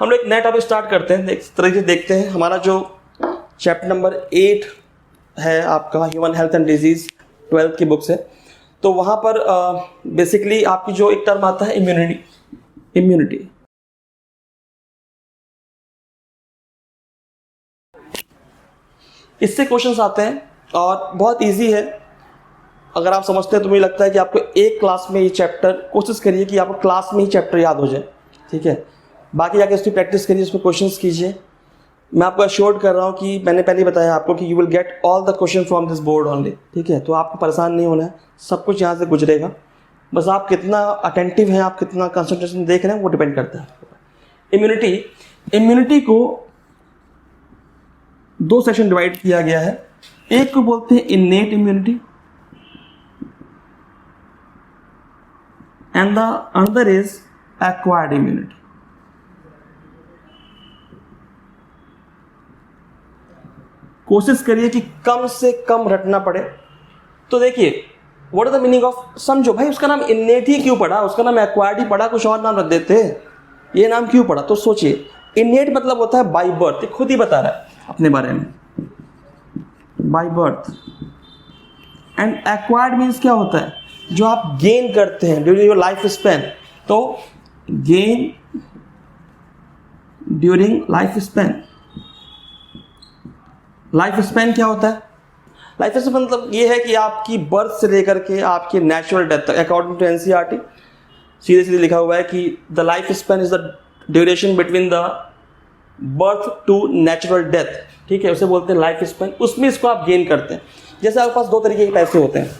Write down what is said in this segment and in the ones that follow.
हम लोग एक नया टॉपिक स्टार्ट करते हैं, इस तरह से देखते हैं। हमारा जो चैप्टर नंबर 8 है आपका human health and disease 12th की बुक से, तो वहाँ पर बेसिकली आपकी जो एक टर्म आता है इम्यूनिटी। इससे क्वेश्चंस आते हैं और बहुत इजी है। अगर आप समझते हैं तो मुझे लगता है कि आपको एक क्लास में ये चैप्टर, कोशिश करिए कि आपको क्लास में ही चैप्टर याद हो जाए, ठीक है। बाकी जाके उसकी प्रैक्टिस करिए, उसमें क्वेश्चंस कीजिए। मैं आपको अश्योर्ड कर रहा हूँ कि मैंने पहले ही बताया आपको कि you will get all the question from this board only, ठीक है। तो आपको परेशान नहीं होना है, सब कुछ यहाँ से गुजरेगा। बस आप कितना अटेंटिव हैं, आप कितना कंसंट्रेशन देख रहे हैं, वो डिपेंड करता है। इम्यूनिटी को 2 सेक्शन डिवाइड किया गया है। एक को बोलते हैं innate immunity and the another is acquired immunity. कोशिश करिए कि कम से कम रटना पड़े। तो देखिए, what is the meaning of, समझो भाई उसका नाम इन्नेट ही क्यों पड़ा, उसका नाम एक्वायर्ड ही पड़ा, कुछ और नाम रख देते, ये नाम क्यों पड़ा। तो सोचिए, इन्नेट मतलब होता है बाय बर्थ, खुद ही बता रहा है अपने बारे में, by birth. And acquired means क्या होता है, जो आप गेन करते हैं ड्यूरिंग योर लाइफ स्पैन। तो gain during life span, life span क्या होता है, लाइफ स्पैन मतलब ये है कि आपकी बर्थ से लेकर के आपकी नेचुरल डेथ तक, अकॉर्डिंग टू एनसीईआरटी सीधे सीधे लिखा हुआ है कि the lifespan is the duration between the birth to natural death, ठीक है, उसे बोलते हैं लाइफ स्पैन। उसमें इसको आप गेन करते हैं। जैसे आपके पास 2 तरीके के पैसे होते हैं।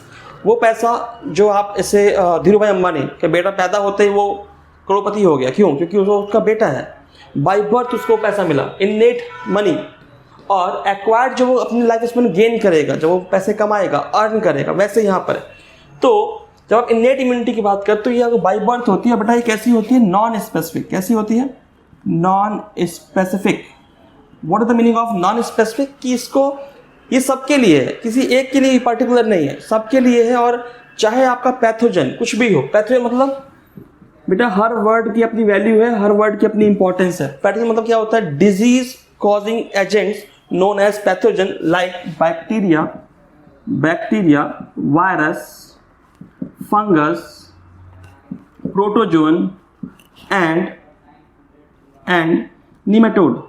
वो पैसा जो आप ऐसे धीरू भाई अंबानी के बेटा पैदा होते ही वो करोड़पति हो गया, क्यों, क्योंकि वो उसका बेटा है, बाय बर्थ उसको पैसा मिला, इन्नेट मनी। और एक्वायर्ड जो वो अपनी लाइफ स्पैन गेन करेगा, जब वो पैसे कमाएगा, अर्न करेगा, वैसे यहाँ पर है। तो जब आप इन्नेट इम्यूनिटी की बात करते हो, ये बाय बर्थ होती है, बेटा ये कैसी होती है, नॉन स्पेसिफिक। कैसी होती है, non specific. What is the meaning of non specific, कि इसको, ये सबके लिए है, किसी एक के लिए पर्टिकुलर नहीं है, सबके लिए है। और चाहे आपका पैथोजन कुछ भी हो, पैथोजन मतलब बेटा हर वर्ड की अपनी वैल्यू है, हर वर्ड की अपनी इंपॉर्टेंस है। पैथोजन मतलब क्या होता है, disease causing agents known as pathogen like bacteria, virus, fungus, protozoan and nematode.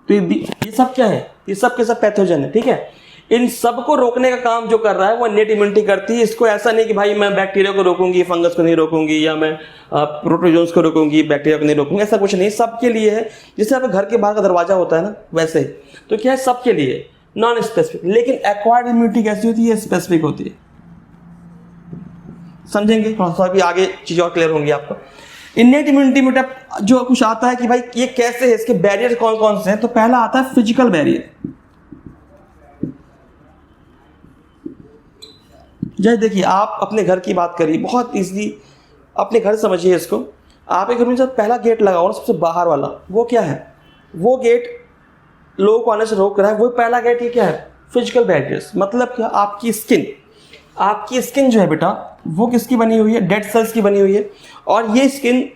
तो ये सब क्या है, ये सब के सब पैथोजन है, ठीक है। इन सब को रोकने का काम जो कर रहा है वो इन्नेट इम्यूनिटी करती है। इसको ऐसा नहीं कि भाई मैं बैक्टीरिया को रोकूंगी, फंगस को नहीं रोकूंगी, या मैं प्रोटोजोन्स को रोकूंगी, बैक्टीरिया को नहीं रोकूंगी, ऐसा कुछ नहीं, सबके लिए है। जैसे आपके घर के बाहर का दरवाजा होता है ना, वैसे ही। तो क्या है, सबके लिए, नॉन स्पेसिफिक। लेकिन एक्वायर्ड इम्यूनिटी कैसी होती है, स्पेसिफिक होती है। समझेंगे थोड़ा सा, अभी आगे चीज और क्लियर होंगी आपको। इन्नेट इम्यूनिटी में जो कुछ आता है कि भाई ये कैसे है, इसके बैरियर कौन कौन से हैं। तो पहला आता है फिजिकल बैरियर। जैसे देखिए, आप अपने घर की बात करिए, बहुत इजीली अपने घर समझिए इसको। आप एक घर में जब पहला गेट लगाओ ना, सबसे बाहर वाला, वो क्या है, वो गेट लोगों को आने से रोक रहा है, वो पहला गेट। ये क्या है, फिजिकल बैरियर्स। मतलब क्या, आपकी स्किन जो है बेटा, वो किसकी बनी हुई है, डेड सेल्स की बनी हुई है। और ये स्किन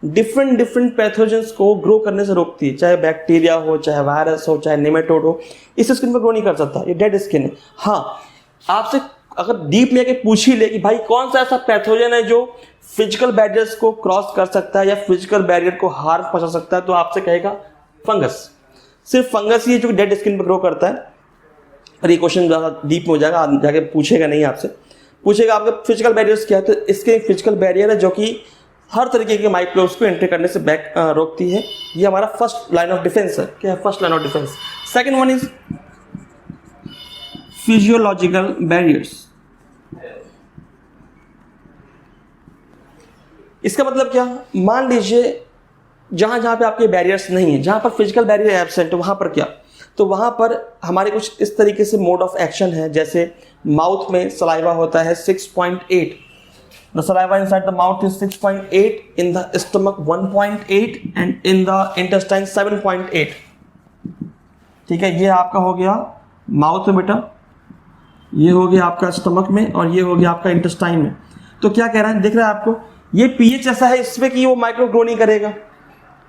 डिफरेंट पैथोजेंस को ग्रो करने से रोकती है, चाहे बैक्टीरिया हो, चाहे वायरस हो, चाहे निमेटोड हो। इस स्किन पर ग्रो नहीं कर सकता, ये डेड स्किन है। हाँ, आपसे अगर डीप में पूछ ही ले कि भाई कौन सा ऐसा पैथोजन है जो फिजिकल बैरियर्स को क्रॉस कर सकता है या फिजिकल बैरियर को हार्म पहुंचा सकता है, तो आपसे कहेगा फंगस। सिर्फ फंगस ही है जो डेड स्किन पर ग्रो करता है। और ये क्वेश्चन ज़्यादा डीप में हो जाएगा, जाके पूछेगा नहीं आपसे, पूछेगा आपके फिजिकल बैरियर्स क्या है। तो इसके फिजिकल बैरियर है जो कि हर तरीके के माइक्रोब्स को एंट्री करने से रोकती है। ये हमारा फर्स्ट लाइन ऑफ डिफेंस है। क्या है, first line of defence. Second one is physiological barriers. इसका मतलब क्या, मान लीजिए जहां जहां पे आपके बैरियर्स नहीं है, जहां पर फिजिकल बैरियर एब्सेंट है, वहां पर क्या, तो वहां पर हमारे कुछ इस तरीके से मोड ऑफ एक्शन है। जैसे माउथ में सलाइवा होता है 6.8, the saliva inside the mouth is 6.8, in the stomach 1.8 and in the intestine 7.8। ठीक है, ये आपका हो गया माउथ में बेटा, ये हो गया आपका स्टमक में, और ये हो गया आपका इंटेस्टाइन में। तो क्या कह रहा है, देख रहा है आपको, ये पीएच ऐसा है इसमें कि वो माइक्रो ग्रो नहीं करेगा,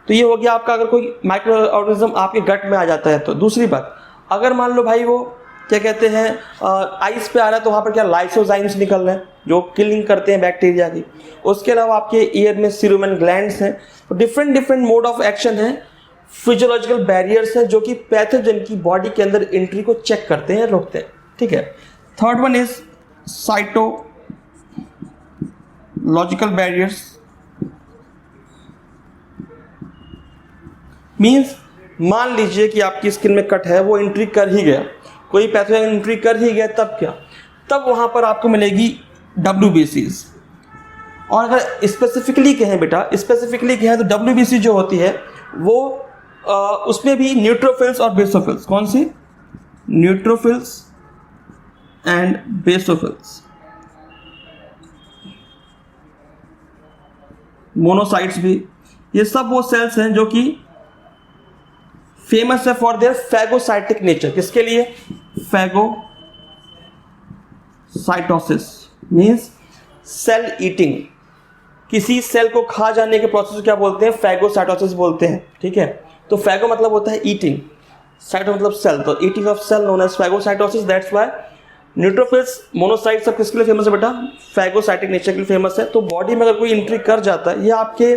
तो ये हो गया आपका, अगर कोई माइक्रो ऑर्गेनिज्म आपके गट में आ जाता है तो। दूसरी बात, अगर मान लो भाई वो क्या कहते हैं आइस पे आ रहा है, तो वहाँ पर क्या लाइसोजाइम्स निकल रहे हैं जो किलिंग करते हैं बैक्टीरिया की। उसके अलावा आपके ईयर में सीरुमेन ग्लैंड्स हैं। तो different different mode of action है, फिजियोलॉजिकल बैरियर्स हैं जो कि पैथोजन की बॉडी के अंदर एंट्री को चेक करते हैं, रोकते हैं, ठीक है। Third one is cytological barriers, means मान लीजिए कि आपकी स्किन में कट है, वो एंट्री कर ही गया, कोई पैथोजन एंट्री कर ही गया, तब क्या, तब वहां पर आपको मिलेगी WBCs। और अगर स्पेसिफिकली कहें बेटा, स्पेसिफिकली कहें तो WBC जो होती है वो उसमें भी न्यूट्रोफिल्स और बेसोफिल्स, कौन सी, न्यूट्रोफिल्स एंड बेसोफिल्स, मोनोसाइट्स भी, ये सब वो सेल्स हैं जो कि फेमस है फॉर देयर फैगोसाइटिक नेचर। किसके लिए, फैगोसाइटोसिस मींस सेल ईटिंग, किसी सेल को खा जाने के प्रोसेस को क्या बोलते हैं, फैगोसाइटोसिस बोलते हैं, ठीक है। तो फैगो मतलब होता है ईटिंग, साइटो मतलब सेल, तो eating of cell known as phagocytosis. That's why neutrophils monocytes सब किसके लिए फेमस है बेटा, फैगोसाइटिक नेचर के लिए फेमस है। तो बॉडी में अगर कोई एंट्री कर जाता है, ये आपके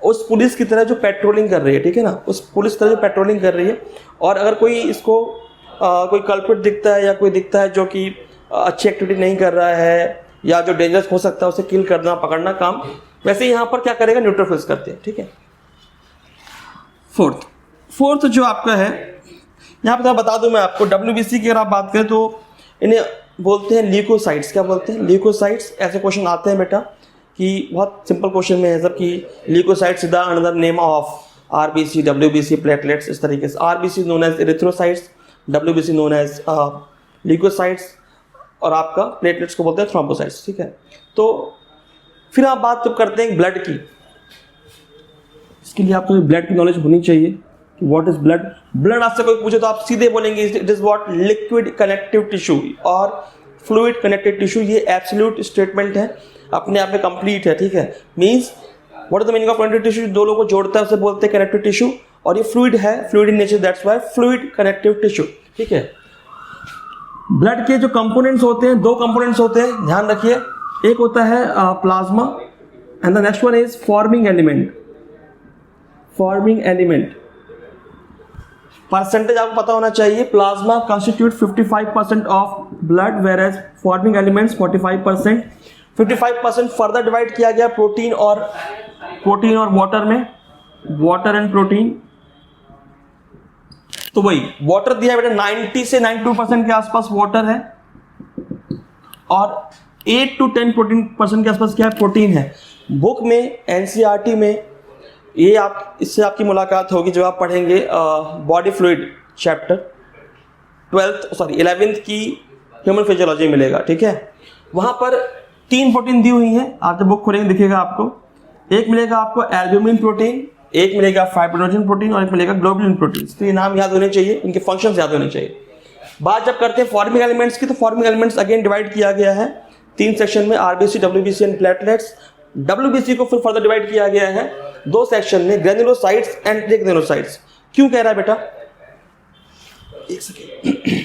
उस पुलिस की तरह जो पेट्रोलिंग कर रही है, ठीक है ना, उस पुलिस की तरह जो पेट्रोलिंग कर रही है, और अगर कोई इसको कोई कल्प्रिट दिखता है या कोई दिखता है जो कि अच्छी एक्टिविटी नहीं कर रहा है या जो डेंजरस हो सकता है, उसे किल करना, पकड़ना काम वैसे यहाँ पर क्या करेगा, न्यूट्रोफिल्स करते हैं, ठीक है। फोर्थ जो आपका है, यहाँ पर बता दूं मैं आपको, WBC की अगर आप बात करें तो इन्हें बोलते हैं ल्यूकोसाइट्स। क्या बोलते हैं, ल्यूकोसाइट्स। ऐसे क्वेश्चन आते हैं बेटा कि बहुत सिंपल क्वेश्चन में है सर कि leucocytes is the another name of RBC, WBC, platelets, इस तरीके से। RBC known as erythrocytes, WBC known as leucocytes, और आपका प्लेटलेट्स को बोलते हैं थ्रोम्बोसाइट्स, ठीक है। तो फिर आप बात तो करते हैं ब्लड की। इसके लिए आपको ब्लड की नॉलेज होनी चाहिए कि व्हाट इज ब्लड। ब्लड आपसे कोई पूछे तो आप सीधे बोलेंगे it is what, liquid connective tissue और फ्लूइड कनेक्टिव टिश्यू। ये एब्सोल्यूट स्टेटमेंट है, अपने आप में कंप्लीट है, ठीक है। Means what is the meaning of connective tissue, दो लोगों को जोड़ता है उसे बोलते हैं कनेक्टिव टिश्यू, और ये फ्लूइड है, fluid in nature, that's why fluid connective tissue, ठीक है। ब्लड के जो कंपोनेंट्स होते हैं, दो कंपोनेंट्स होते हैं, ध्यान रखिए। एक होता है plasma and the next one is forming element. Forming element percentage आपको पता होना चाहिए। Plasma constitute 55% of blood, whereas forming elements 45%। 55% further divide किया गया प्रोटीन और वाटर में, वाटर एंड प्रोटीन। तो वही वाटर दिया है बेटा 90 से 92% के आसपास वाटर है, और 8 to 10% के आसपास क्या है, प्रोटीन है। बुक में NCERT में ये आप, इससे आपकी मुलाकात होगी जब आप पढ़ेंगे बॉडी फ्लूइड चैप्टर 11th की ह्यूमन फिजियोलॉजी मिलेगा, ठीक है। वहां पर 3 प्रोटीन दी हुई हैं, आप जब बुक खोलेंगे दिखेगा आपको। एक मिलेगा आपको एल्ब्यूमिन प्रोटीन, एक मिलेगा फाइब्रिनोजन प्रोटीन, और एक मिलेगा ग्लोबुलिन प्रोटीन। तो ये नाम याद होने चाहिए, इनके फंक्शंस याद होने चाहिए। बात जब करते हैं फॉर्मिंग एलिमेंट्स की, तो फॉर्मिंग एलिमेंट्स अगेन डिवाइड किया गया है 3 सेक्शन में, RBC, WBC and platelets. WBC को फिर फर्दर डिवाइड किया गया है 2 सेक्शन में, ग्रेनुलोसाइट्स एंड ग्रेनुलोसाइट्स। क्यों कह रहा है बेटा, एक सेकेंड,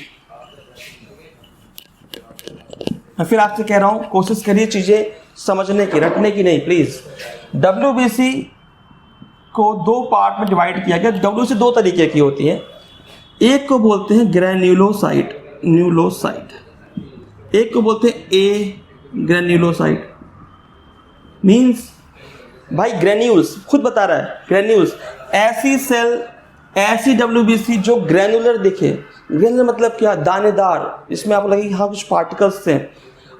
मैं फिर आपसे कह रहा हूं कोशिश करिए चीजें समझने की, रटने की नहीं प्लीज। WBC को 2 पार्ट में डिवाइड किया गया। WBC 2 तरीके की होती है, एक को बोलते हैं ग्रेन्युलोसाइट, न्यूलोसाइट, एक को बोलते हैं ए ग्रेन्युलोसाइट। मीन्स भाई ग्रेन्यूल्स खुद बता रहा है, ग्रेन्यूल्स ऐसी सेल, ऐसी WBC जो ग्रेनुलर दिखे। ग्रेनुलर मतलब क्या, दानेदार, इसमें आपको लगे हाँ कुछ पार्टिकल्स हैं,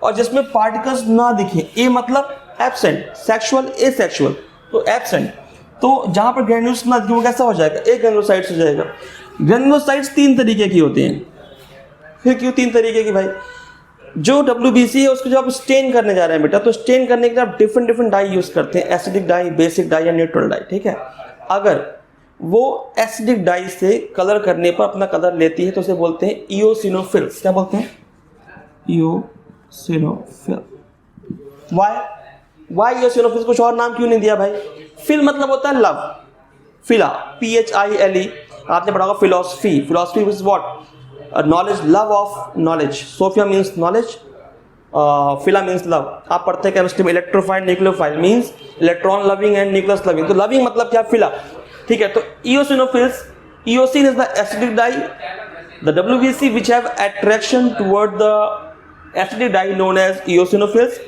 और जिसमें पार्टिकल्स ना दिखे। ए मतलब एब्सेंट, सेक्सुअल, एसेक्सुअल, तो एब्सेंट। तो जहां पर ग्रेन्यूल्स ना दिखे वो कैसा हो जाएगा, ए ग्रेनुलोसाइट्स हो जाएगा। ग्रेनुलोसाइट्स 3 तरीके की होती हैं। फिर क्यों 3 तरीके की भाई, जो WBC है उसको जब आप स्टेन करने जा रहे हैं बेटा, तो स्टेन करने के लिए आप डिफरेंट डाई यूज करते हैं, एसिडिक डाई, बेसिक डाई या न्यूट्रल डाई, ठीक है। अगर वो एसिडिक डाई से कलर करने पर अपना कलर लेती है तो उसे बोलते हैं इओसिनोफिल्स। क्या बोलते हैं, इओसिनोफिल। वाई इओसिनोफिल्स, कुछ और नाम क्यों नहीं दिया भाई। फिल मतलब होता है लव, फिला, PHILE, आपने पढ़ा होगा philosophy, philosophy is what, knowledge, love of knowledge, Sophia means knowledge, phila means love. आप पढ़ते हैं केमिस्ट्री में electrophile nucleophile means electron loving and nucleus loving, तो लविंग मतलब क्या, फिला, ठीक है। तो eosinophils, eosin is the acidic dye, the WBC which have attraction toward the acidic dye known as eosinophils।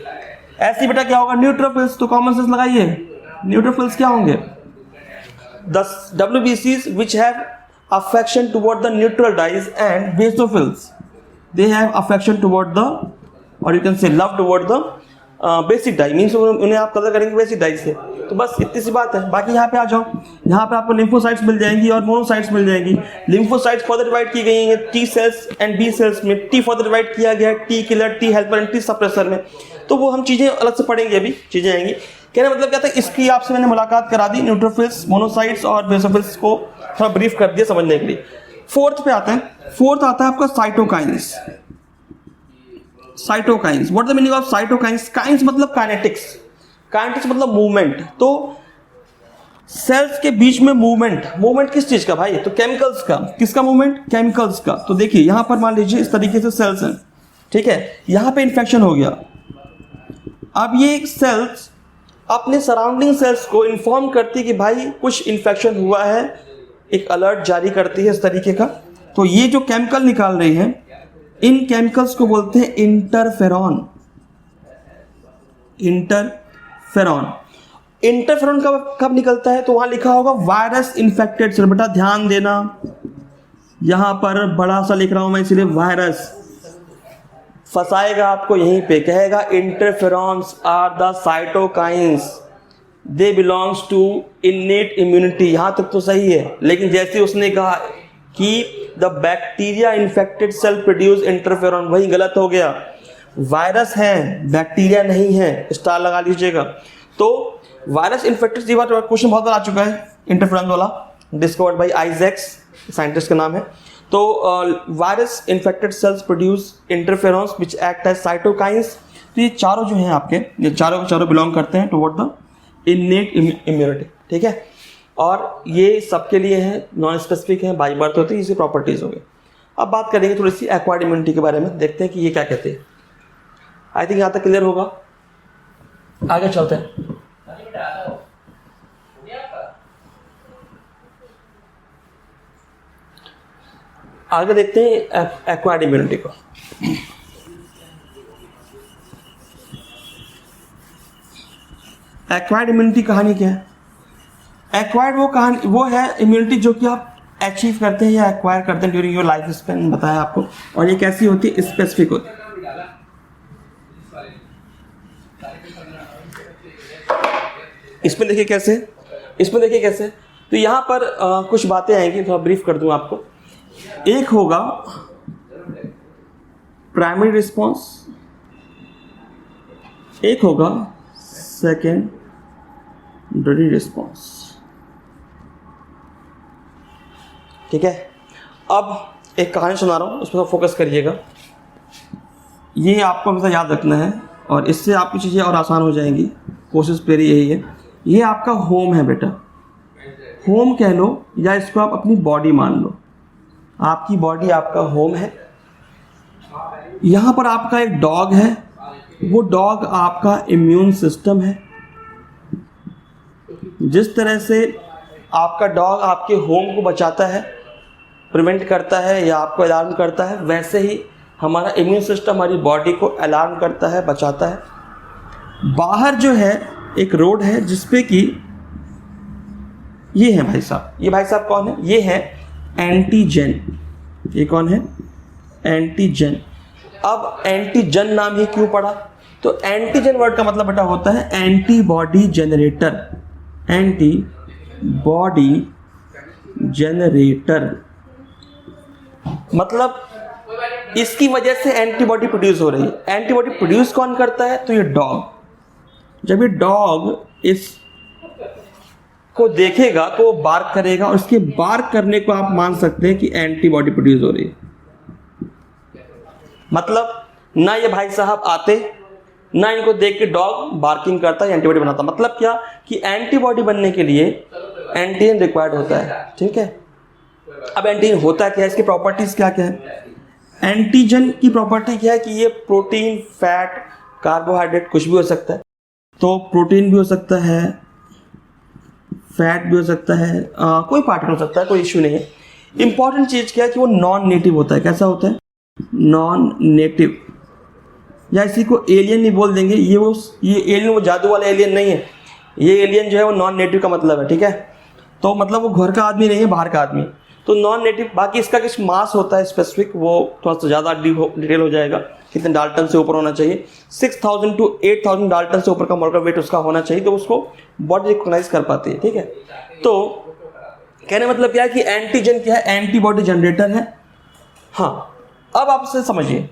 ऐसी बेटा क्या होगा, न्यूट्रोफिल्स, तो कॉमन सेंस लगाइए, न्यूट्रोफिल्स क्या होंगे, the WBCs which have affection toward the neutral dyes, and basophils they have affection toward the, or you can say love toward the basic dye, means उन्हें आप कलर करेंगे basic dye से। तो बस इतनी सी बात है। बाकी यहाँ पे आ जाओ, यहाँ पे आपको लिम्फोसाइट्स मिल जाएंगी और मोनोसाइट्स मिल जाएंगी। लिम्फोसाइट्स फर्दर डिवाइड की गई हैं T cells and B cells में, टी फर्दर डिवाइड किया गया है T killer, T helper and T suppressor में। तो वो हम चीज़ें अलग से पढ़ेंगे, अभी चीज़ें आएंगी। कहने मतलब क्या था, इसकी आपसे मैंने मुलाकात करा दी, न्यूट्रोफिल्स, मोनोसाइट्स और बेसोफिल्स को थोड़ा ब्रीफ कर दिया समझने के लिए। फोर्थ पे आते हैं, फोर्थ आता है आपका cytokines. Cytokines, what the meaning of cytokines? Kines मतलब काइनेटिक्स, काइनेटिक्स मतलब मूवमेंट। तो सेल्स के बीच में मूवमेंट, मूवमेंट किस चीज का भाई? तो केमिकल्स का। किसका मूवमेंट? केमिकल्स का। तो देखिए यहां पर मान लीजिए इस तरीके से सेल्स हैं, ठीक है, यहां पे इंफेक्शन हो गया। अब ये सेल्स अपने सराउंडिंग सेल्स को इन्फॉर्म करती है कि भाई कुछ इन्फेक्शन हुआ है, एक अलर्ट जारी करती है इस तरीके का। तो ये जो केमिकल निकाल रही हैं, इन केमिकल्स को बोलते हैं इंटरफेरॉन। इंटरफेरॉन, इंटरफेरॉन कब निकलता है? तो वहां लिखा होगा वायरस इन्फेक्टेड सेल। बेटा ध्यान देना, यहां पर बड़ा सा लिख रहा हूं मैं इसलिए, वायरस फंसाएगा आपको यहीं पे, कहेगा interferons are the cytokines, they belongs to innate immunity. यहां तक तो सही है, लेकिन जैसे उसने कहा कि the bacteria infected cell produce interferon, वही गलत हो गया। वायरस है, बैक्टीरिया नहीं है, स्टार लगा लीजिएगा। तो वायरस इन्फेक्टेड, ये बात क्वेश्चन बहुत बार आ चुका है, इंटरफेरॉन वाला, डिस्कवर्ड बाय आइजैक्स, साइंटिस्ट का नाम है। तो virus infected cells produce interferons which act as cytokines. तो ये चारों जो हैं आपके, ये चारों बिलोंग करते हैं टुवर्ड द इनेट इम्यूनिटी, ठीक है। और ये सबके लिए है, नॉन स्पेसिफिक है, बाई बर्थ होती है, इसी प्रॉपर्टीज हो गई। अब बात करेंगे थोड़ी सी एक्वायर्ड इम्यूनिटी के बारे में, देखते हैं कि ये क्या कहते हैं। आई थिंक यहाँ तक क्लियर होगा, आगे चलते हैं। आगे देखते हैं एक्वायर्ड इम्यूनिटी को। एक्वायर्ड इम्यूनिटी कहानी क्या है? एक्वायर्ड वो है इम्यूनिटी जो कि आप अचीव करते हैं या एक्वायर करते हैं ड्यूरिंग योर लाइफ स्पेन, बताया आपको। और ये कैसी होती है? स्पेसिफिक होती है। इसमें देखिए कैसे, तो यहां पर कुछ बातें आएंगी, थोड़ा ब्रीफ कर दूं आपको। एक होगा प्राइमरी रिस्पॉन्स, एक होगा सेकेंडरी रिस्पॉन्स, ठीक है। अब एक कहानी सुना रहा हूं, उस पर फोकस करिएगा। ये आपको हमेशा याद रखना है और इससे आपकी चीज़ें और आसान हो जाएंगी। कोशिश मेरी यही है। ये आपका होम है बेटा, होम कह लो या इसको आप अपनी बॉडी मान लो। आपकी बॉडी आपका होम है। यहाँ पर आपका एक डॉग है, वो डॉग आपका इम्यून सिस्टम है। जिस तरह से आपका डॉग आपके होम को बचाता है, प्रिवेंट करता है या आपको अलार्म करता है, वैसे ही हमारा इम्यून सिस्टम हमारी बॉडी को अलार्म करता है, बचाता है। बाहर जो है एक रोड है जिसपे कि ये है भाई साहब, ये भाई साहब कौन है? ये है एंटीजन। ये कौन है? एंटीजन। अब एंटीजन नाम ही क्यों पड़ा? तो एंटीजन वर्ड का मतलब बेटा होता है एंटीबॉडी जनरेटर। एंटीबॉडी जनरेटर मतलब इसकी वजह से एंटीबॉडी प्रोड्यूस हो रही है। एंटीबॉडी प्रोड्यूस कौन करता है? तो ये डॉग। जब ये डॉग इस को देखेगा तो वो बार्क करेगा और उसके बार्क करने को आप मान सकते हैं कि एंटीबॉडी प्रोड्यूस हो रही है। मतलब ना ये भाई साहब आते, ना इनको देख के डॉग बार्किंग करता है, एंटीबॉडी बनाता। मतलब क्या कि एंटीबॉडी बनने के लिए एंटीजन रिक्वायर्ड होता है, ठीक है। अब एंटीजन होता क्या है, इसकी प्रॉपर्टीज क्या क्या है। एंटीजन की प्रॉपर्टी क्या है कि ये प्रोटीन, फैट, कार्बोहाइड्रेट कुछ भी हो सकता है। तो प्रोटीन भी हो सकता है, फैट भी हो सकता है, कोई पार्टिकल हो सकता है, कोई इश्यू नहीं है। इंपॉर्टेंट चीज़ क्या है कि वो नॉन नेटिव होता है। कैसा होता है, नॉन नेटिव, या इसी को एलियन नहीं बोल देंगे। ये एलियन वो जादू वाला एलियन नहीं है, ये एलियन जो है वो नॉन नेटिव का मतलब है, ठीक है। तो मतलब वो घर का आदमी नहीं है, बाहर का आदमी। तो नॉन नेटिव, बाकी इसका कुछ मास होता है स्पेसिफिक, वो थोड़ा सा ज़्यादा डिटेल हो जाएगा, कितने डाल्टन से ऊपर होना चाहिए। 6000 to 8000 डाल्टन से ऊपर का मोलेकुलर वेट उसका होना चाहिए, तो उसको बॉडी रिकॉग्नाइज कर पाती है, ठीक है। तो कहने मतलब क्या है कि एंटीजन क्या है, एंटीबॉडी जनरेटर है। हाँ, अब आप इसे समझिए।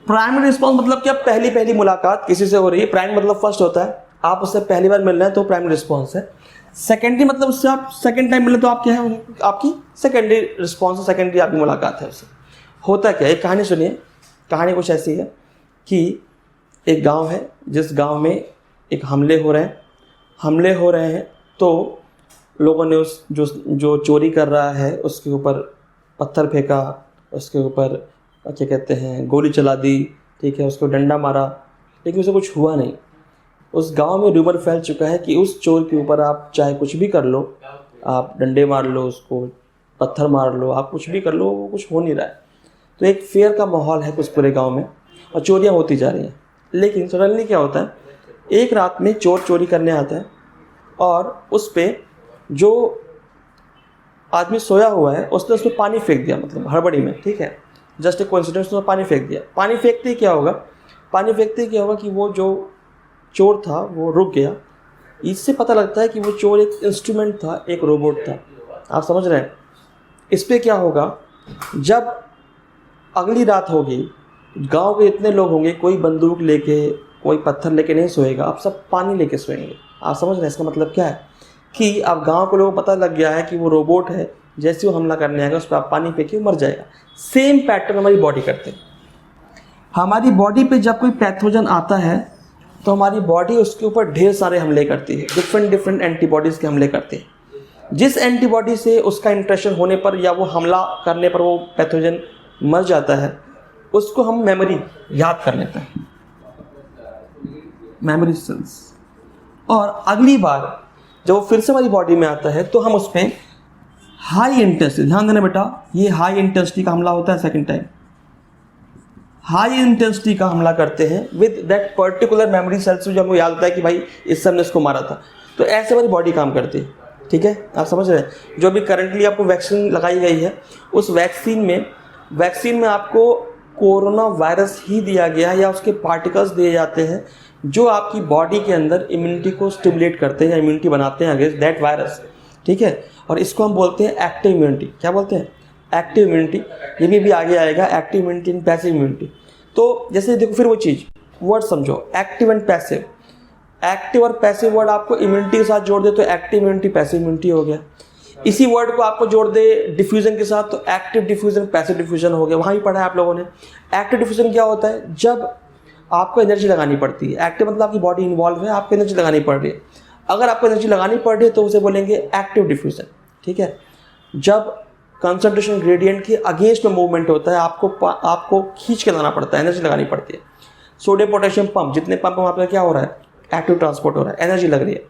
प्राइमरी रिस्पॉन्स मतलब क्या, पहली मुलाकात किसी से हो रही है। प्राइम मतलब फर्स्ट होता है, आप उससे पहली बार मिल रहे हैं तो प्राइमरी रिस्पॉन्स है। सेकेंडरी मतलब उससे आप सेकेंड टाइम मिले तो आप क्या है, आपकी सेकेंडरी रिस्पॉन्स, सेकेंडरी आपकी मुलाकात है उससे। होता क्या है, एक कहानी सुनिए। कहानी कुछ ऐसी है कि एक गांव है, जिस गांव में एक हमले हो रहे हैं। तो लोगों ने उस जो चोरी कर रहा है उसके ऊपर पत्थर फेंका, उसके ऊपर क्या कहते हैं, गोली चला दी, ठीक है, उसको डंडा मारा, लेकिन उसे कुछ हुआ नहीं। उस गांव में रूमर फैल चुका है कि उस चोर के ऊपर आप चाहे कुछ भी कर लो, आप डंडे मार लो, उसको पत्थर मार लो, आप कुछ भी कर लो, वो कुछ हो नहीं रहा है। तो एक फेयर का माहौल है कुछ पूरे गांव में, और चोरियां होती जा रही हैं। लेकिन सडनली क्या होता है, एक रात में चोर चोरी करने आता है, और उस पर जो आदमी सोया हुआ है उसने उसमें पानी फेंक दिया, मतलब हड़बड़ी में, ठीक है, जस्ट एक कोइंसिडेंस, उसने पानी फेंक दिया। पानी फेंकते ही क्या होगा कि वो जो चोर था वो रुक गया। इससे पता लगता है कि वो चोर एक इंस्ट्रूमेंट था, एक रोबोट था। आप समझ रहे हैं। इस पर क्या होगा, जब अगली रात होगी, गांव के इतने लोग होंगे, कोई बंदूक लेके, कोई पत्थर लेके नहीं सोएगा, आप सब पानी लेके सोएंगे। आप समझ रहे हैं इसका मतलब क्या है, कि अब गांव के लोगों को पता लग गया है कि वो रोबोट है, जैसे वो हमला करने आएगा उस पर आप पानी फेंकिए, मर जाएगा। सेम पैटर्न हमारी बॉडी करते हैं। हमारी बॉडी पे जब कोई पैथोजन आता है तो हमारी बॉडी उसके ऊपर ढेर सारे हमले करती है, डिफरेंट एंटीबॉडीज़ के हमले करती है। जिस एंटीबॉडी से उसका इंटरेक्शन होने पर या वो हमला करने पर वो पैथोजन मर जाता है, उसको हम मेमोरी याद कर लेते हैं, मेमोरी सेल्स। और अगली बार जब वो फिर से हमारी बॉडी में आता है तो हम उस पर हाई इंटेंसिटी, ध्यान देना बेटा, ये हाई इंटेंसिटी का हमला होता है। सेकेंड टाइम हाई इंटेंसिटी का हमला करते हैं with that particular memory cells, जो हमको याद होता है कि भाई इस समय इसको मारा था। तो ऐसे हमारी बॉडी काम करती है, ठीक है। आप समझ रहे हैं। जो अभी करंटली आपको वैक्सीन लगाई गई है, उस वैक्सीन में आपको कोरोना वायरस ही दिया गया है, या उसके पार्टिकल्स दिए जाते हैं जो आपकी बॉडी के अंदर इम्यूनिटी को स्टिमुलेट करते हैं या इम्यूनिटी बनाते हैं अगेंस्ट दैट वायरस, ठीक है। और इसको हम बोलते हैं एक्टिव इम्यूनिटी। क्या बोलते हैं, एक्टिव इम्यूनिटी। ये भी आगे आएगा, active immunity and passive immunity. तो जैसे देखो, फिर वो चीज़ वर्ड समझो, एक्टिव एंड पैसिव। एक्टिव और पैसिव वर्ड आपको इम्यूनिटी के साथ जोड़ दे तो एक्टिव इम्यूनिटी, पैसिव इम्यूनिटी हो गया। इसी वर्ड को आपको जोड़ दे डिफ्यूजन के साथ तो एक्टिव डिफ्यूजन, पैसिव डिफ्यूजन हो गया। वहाँ भी पढ़ा है आप लोगों ने। एक्टिव डिफ्यूजन क्या होता है, जब आपको एनर्जी लगानी पड़ती है। एक्टिव मतलब आपकी बॉडी इन्वॉल्व है, आपको एनर्जी लगानी पड़ रही है। अगर आपको एनर्जी लगानी पड़ रही है तो उसे बोलेंगे एक्टिव डिफ्यूजन, ठीक है। जब कंसंट्रेशन ग्रेडियंट के अगेंस्ट में मूवमेंट होता है, आपको खींच के लाना पड़ता है, एनर्जी लगानी पड़ती है। सोडियम पोटेशियम पंप, जितने पंप वहाँ पर क्या हो रहा है, एक्टिव ट्रांसपोर्ट हो रहा है, एनर्जी लग रही है।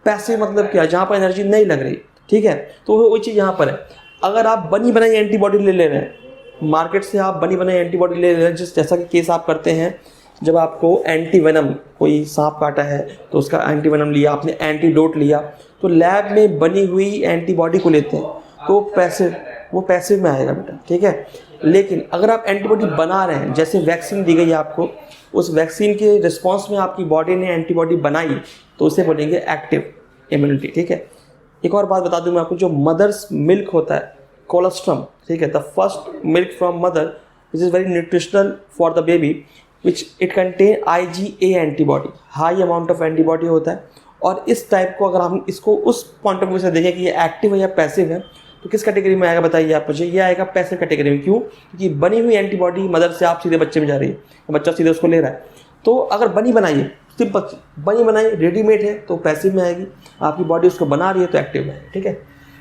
पैसिव मतलब क्या, जहाँ पर एनर्जी नहीं लग रही, ठीक है। तो वही चीज़ यहाँ पर है। अगर आप बनी बनाई एंटीबॉडी ले रहे हैं मार्केट से, आप बनी बनाई एंटीबॉडी ले रहे हैं, जैसा कि केस आप करते हैं, जब आपको एंटीवेनम, कोई सांप काटा है तो उसका एंटीवेनम लिया आपने, एंटीडोट लिया, तो लैब में बनी हुई एंटीबॉडी को लेते हैं तो वो पैसिव में आएगा बेटा, ठीक है। लेकिन अगर आप एंटीबॉडी बना रहे हैं, जैसे वैक्सीन दी गई आपको, उस वैक्सीन के रिस्पॉन्स में आपकी बॉडी ने एंटीबॉडी बनाई तो उसे बोलेंगे एक्टिव इम्यूनिटी, ठीक है। एक और बात बता दूं मैं आपको, जो मदर्स मिल्क होता है, कोलेस्ट्रम, ठीक है, the first milk from mother which is very nutritional for the baby, which it contain IgA antibody, high amount of antibody होता है। और इस टाइप को अगर हम इसको उस पॉइंट ऑफ व्यू से देखें कि ये एक्टिव है या पैसिव है, तो किस कैटेगरी में आएगा बताइए आप मुझे। ये आएगा पैसिव कैटेगरी में। क्यों? क्योंकि बनी हुई एंटीबॉडी मदर से आप सीधे बच्चे में जा रही है, बच्चा सीधे उसको ले रहा है। तो अगर बनी बनाई है सिंपल बनी बनाई रेडीमेड है तो पैसिव में आएगी, आपकी बॉडी उसको बना रही है तो एक्टिव में है, ठीक है।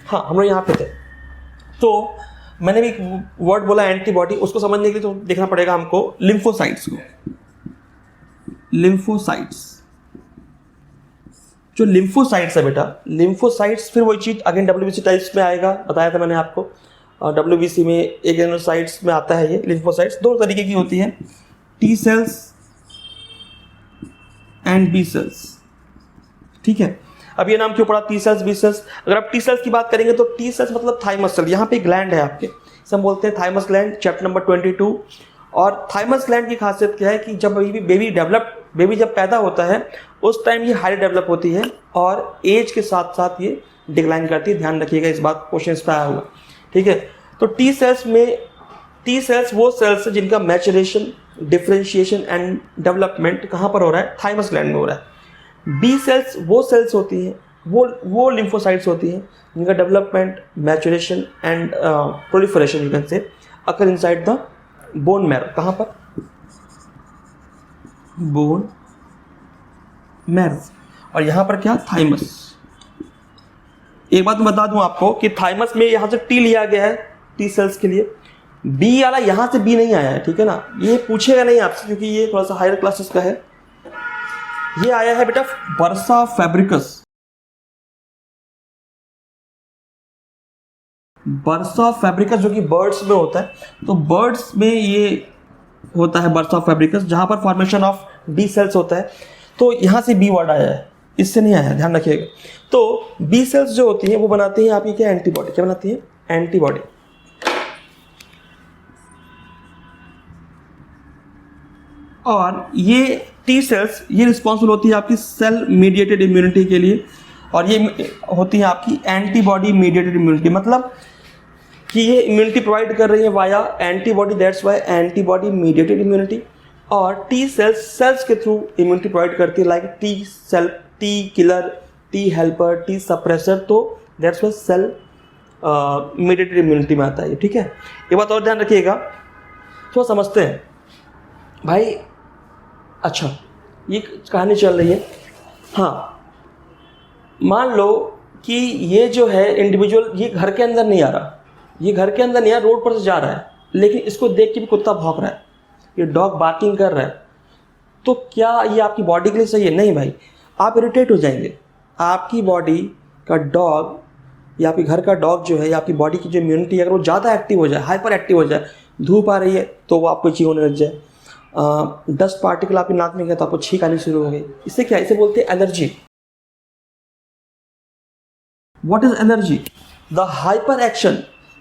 हाँ, हम लोग यहाँ पे थे, तो मैंने भी एक वर्ड बोला एंटीबॉडी, उसको समझने के लिए तो देखना पड़ेगा हमको लिम्फोसाइट्स को। लिम्फोसाइट्स, जो लिम्फोसाइट्स है बेटा, लिम्फोसाइट्स फिर वही चीज अगेन WBC टाइप्स में आएगा, बताया था मैंने आपको। WBC में एग्रेनोसाइट्स में आता है ये लिम्फोसाइट्स। दो तरीके की होती है, T cells and B cells, ठीक है। अब ये नाम क्यों पड़ा टी सेल्स बी सेल्स? अगर आप टी सेल्स की बात करेंगे तो टी सेल्स मतलब थाइमस सेल, यहाँ पे ग्लैंड है आपके, इसे हम बोलते हैं थाइमस ग्लैंड, चैप्टर नंबर 22। और थाइमस ग्लैंड की खासियत क्या है कि जब बेबी जब पैदा होता है उस टाइम ये हाईली डेवलप होती है और एज के साथ साथ ये डिक्लाइन करती है, ध्यान रखिएगा इस बात, क्वेश्चन पे आया हुआ, ठीक है। तो टी सेल्स वो सेल्स है जिनका मैचुरेशन, डिफरेंशिएशन एंड डेवलपमेंट कहाँ पर हो रहा है? थाइमस ग्लैंड में हो रहा है। बी सेल्स वो सेल्स होती हैं, वो लिम्फोसाइट्स होती हैं जिनका development, maturation and proliferation you can say occur inside the bone marrow. कहाँ पर? Bone marrow. और यहाँ पर क्या? थाइमस। एक बात मैं बता दूं आपको कि थाइमस में यहाँ से टी लिया गया है टी सेल्स के लिए, बी वाला यहाँ से बी नहीं आया है, ठीक है ना। ये पूछेगा नहीं आपसे क्योंकि ये थोड़ा सा हायर क्लासेस का है। ये आया है बेटा बर्सा फैब्रिकस। बर्सा फैब्रिकस जो कि बर्ड्स में होता है, तो बर्ड्स में ये होता है बर्सा फैब्रिकस, जहां पर फॉर्मेशन ऑफ बी सेल्स होता है। तो यहां से बी वर्ड आया है, इससे नहीं आया है, ध्यान रखिएगा। तो बी सेल्स जो होती हैं वो बनाती हैं आपकी क्या? एंटीबॉडी। क्या बनाती है? एंटीबॉडी। और ये टी सेल्स ये रिस्पॉन्सिबल होती है आपकी सेल मीडिएटेड इम्यूनिटी के लिए, और ये होती है आपकी एंटीबॉडी मीडिएटेड इम्यूनिटी, मतलब कि ये इम्यूनिटी प्रोवाइड कर रही है via antibody, that's why antibody mediated immunity. और टी सेल्स के थ्रू इम्यूनिटी प्रोवाइड करती है, like T cell, T killer, T helper, T suppressor, तो that's why cell mediated immunity में आता है, ठीक है। ये बात और ध्यान रखिएगा, तो समझते हैं भाई। अच्छा, ये कहानी चल रही है। हाँ, मान लो कि ये जो है इंडिविजुअल, ये घर के अंदर नहीं आ रहा, ये घर के अंदर नहीं आ, रोड पर से जा रहा है, लेकिन इसको देख के भी कुत्ता भौंक रहा है, ये डॉग बार्किंग कर रहा है, तो क्या ये आपकी बॉडी के लिए सही है? नहीं भाई, आप इरिटेट हो जाएंगे। आपकी बॉडी का डॉग या आपके घर का डॉग जो है, या आपकी बॉडी की जो इम्यूनिटी अगर वो ज़्यादा एक्टिव हो जाए, हाइपर एक्टिव हो जाए, धूप आ रही है तो वो आपको छींक होने लग जाए, डस्ट पार्टिकल आपकी नाक में गया तो आपको छींक आनी शुरू हो गई, इससे क्या? इसे बोलते हैं allergy. What is allergy? The hyperaction,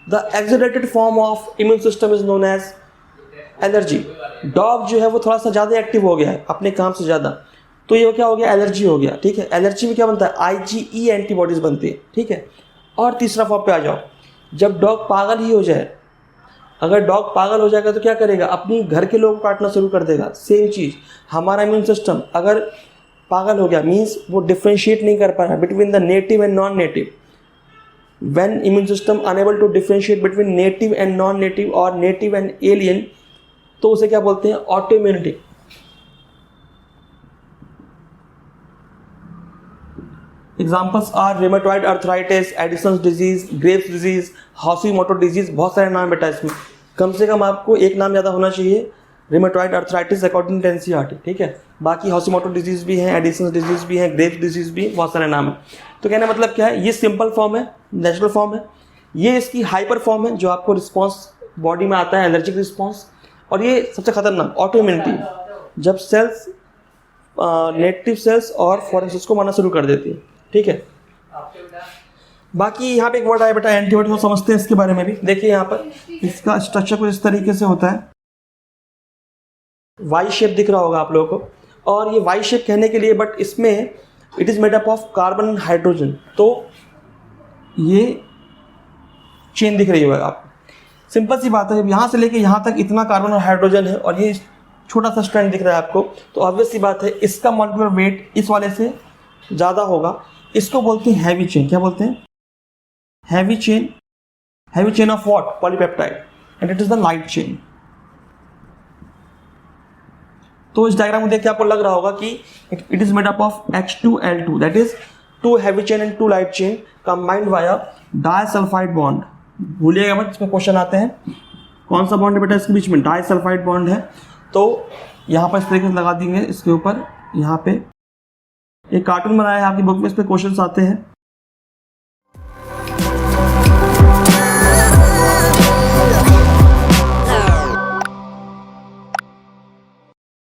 the exaggerated form of immune system is known as allergy. Dog जो है वो थोड़ा सा ज़्यादा एक्टिव हो गया है अपने काम से ज़्यादा, तो ये क्या हो गया? एलर्जी हो गया, ठीक है। एलर्जी में क्या बनता है? IgE एंटीबॉडीज बनती है, ठीक है। और तीसरा फॉर्म पे आ जाओ, जब डॉग पागल ही हो जाए, अगर डॉग पागल हो जाएगा तो क्या करेगा? अपनी घर के लोगों को काटना शुरू कर देगा। सेम चीज़, हमारा इम्यून सिस्टम अगर पागल हो गया, मीन्स वो डिफ्रेंशिएट नहीं कर पा रहा between the native and non native. When immune system unable to differentiate between native and non-native or native and alien, तो उसे क्या बोलते हैं? Autoimmunity. Examples are rheumatoid arthritis, Addison's disease, Graves disease, Hashimoto disease, बहुत सारे नाम बेटा इसमें, कम से कम आपको एक नाम ज़्यादा होना चाहिए, rheumatoid arthritis according to NCERT, ठीक है। बाकी हाशिमोटो डिजीज भी हैं, एडिसन्स डिजीज भी हैं, ग्रेव्स डिजीज भी, बहुत सारे नाम हैं। तो कहने मतलब क्या है? ये सिंपल फॉर्म है, नेचुरल फॉर्म है, ये इसकी हाइपर फॉर्म है जो आपको रिस्पॉन्स बॉडी में आता है, एलर्जिक रिस्पॉन्स। और ये सबसे खतरनाक ऑटोइम्यूनिटी, जब सेल्स नेटिव सेल्स और फॉरेन सेल्स को मारना शुरू कर देती है, ठीक है। बाकी यहाँ पे एक वर्ड आया बेटा एंटीबॉडी, को समझते हैं इसके बारे में भी। देखिए यहाँ पर इसका स्ट्रक्चर कुछ इस तरीके से होता है, वाई शेप दिख रहा होगा आप लोगों को, और ये वाई शेप कहने के लिए, बट इसमें it is made up of carbon and hydrogen, तो ये चेन दिख रही होगा आपको। सिंपल सी बात है, जब यहाँ से लेके यहाँ तक इतना कार्बन और हाइड्रोजन है और ये छोटा सा स्ट्रैंड दिख रहा है आपको, तो ऑब्वियस सी बात है इसका मॉलिक्यूलर वेट इस वाले से ज़्यादा होगा। इसको बोलते हैं हैवी चेन। क्या बोलते हैं? Heavy chain. Heavy chain of what? Polypeptide, and it is the light chain. तो इस डायग्राम को देख के आपको लग रहा होगा कि it is made up of H2L2, that is 2 heavy chain and 2 light chain combined via disulphide bond. भूलिएगा मत, इसमें क्वेश्चन आते हैं कौन सा बॉन्ड है बेटा इसके बीच में, डाइसल्फाइड बॉन्ड है। तो यहाँ पर इस तरीके से लगा देंगे इसके ऊपर, यहाँ पे एक कार्टून बनाया है आपकी बुक में, इस पर क्वेश्चन आते हैं।